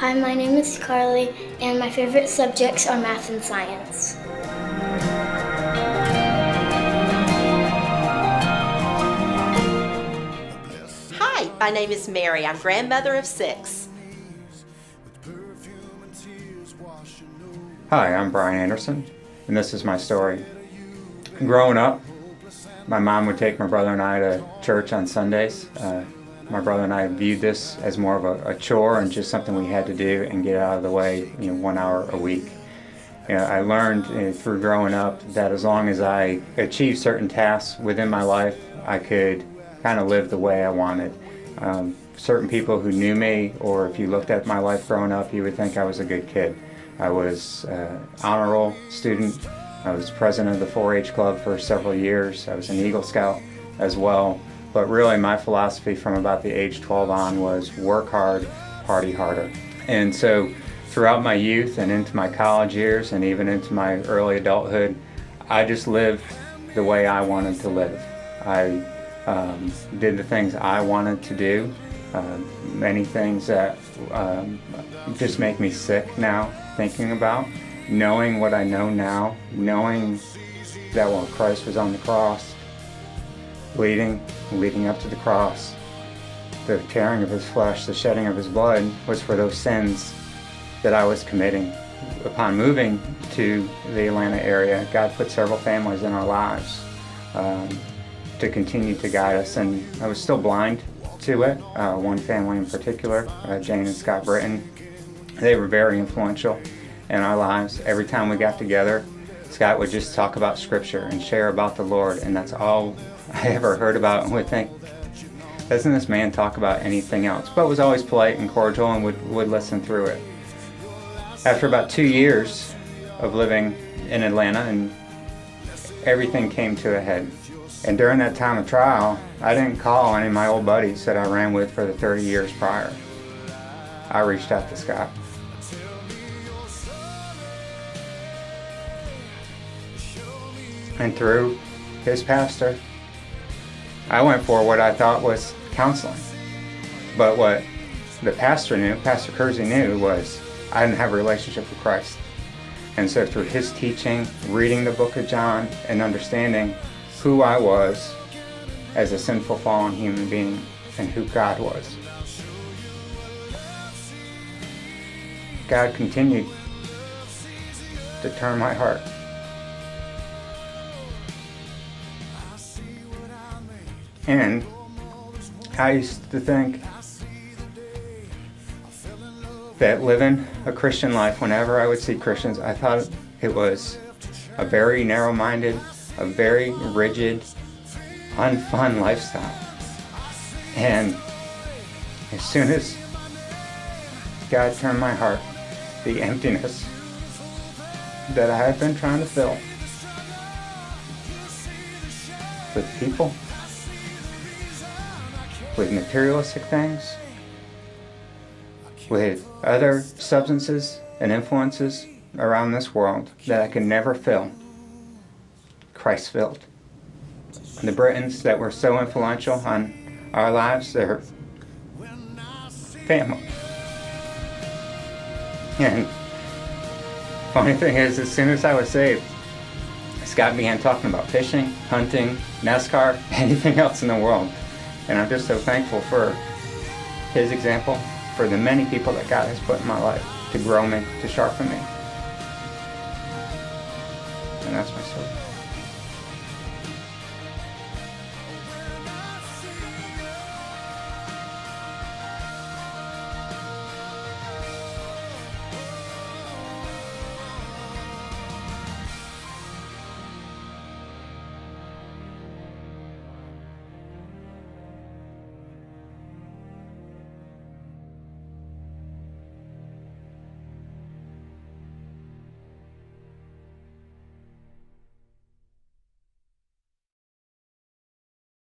Hi, my name is Carly, and my favorite subjects are math and science. Hi, my name is Mary. I'm grandmother of 6. Hi, I'm Brian Anderson, and this is my story. Growing up, my mom would take my brother and I to church on Sundays. My brother and I viewed this as more of a chore and just something we had to do and get out of the way, 1 hour a week. I learned through growing up that as long as I achieved certain tasks within my life, I could kind of live the way I wanted. Certain people who knew me, or if you looked at my life growing up, you would think I was a good kid. I was an honor roll student. I was president of the 4-H club for several years. I was an Eagle Scout as well. But really my philosophy from about the age 12 on was work hard, party harder. And so throughout my youth and into my college years and even into my early adulthood, I just lived the way I wanted to live. I did the things I wanted to do, many things that just make me sick now thinking about. Knowing what I know now, knowing that while Christ was on the cross, leading up to the cross, the tearing of his flesh, the shedding of his blood was for those sins that I was committing. Upon moving to the Atlanta area, God put several families in our lives to continue to guide us, and I was still blind to it. One family in particular, Jane and Scott Britton, they were very influential in our lives. Every time we got together, Scott would just talk about scripture and share about the Lord, and that's all I ever heard about, and would think, doesn't this man talk about anything else? But was always polite and cordial and would listen through it. After about 2 years of living in Atlanta, and everything came to a head. And during that time of trial, I didn't call any of my old buddies that I ran with for the 30 years prior. I reached out to Scott. And through his pastor, I went for what I thought was counseling. But what the pastor knew, Pastor Kersey knew, was I didn't have a relationship with Christ. And so through his teaching, reading the book of John, and understanding who I was as a sinful, fallen human being and who God was, God continued to turn my heart. And I used to think that living a Christian life, whenever I would see Christians, I thought it was a very narrow-minded, a very rigid, unfun lifestyle. And as soon as God turned my heart, the emptiness that I had been trying to fill with people, with materialistic things, with other substances and influences around this world that I could never fill, Christ filled. The Britons that were so influential on our lives, they're family. And funny thing is, as soon as I was saved, Scott began talking about fishing, hunting, NASCAR, anything else in the world. And I'm just so thankful for his example, for the many people that God has put in my life to grow me, to sharpen me. And that's my story.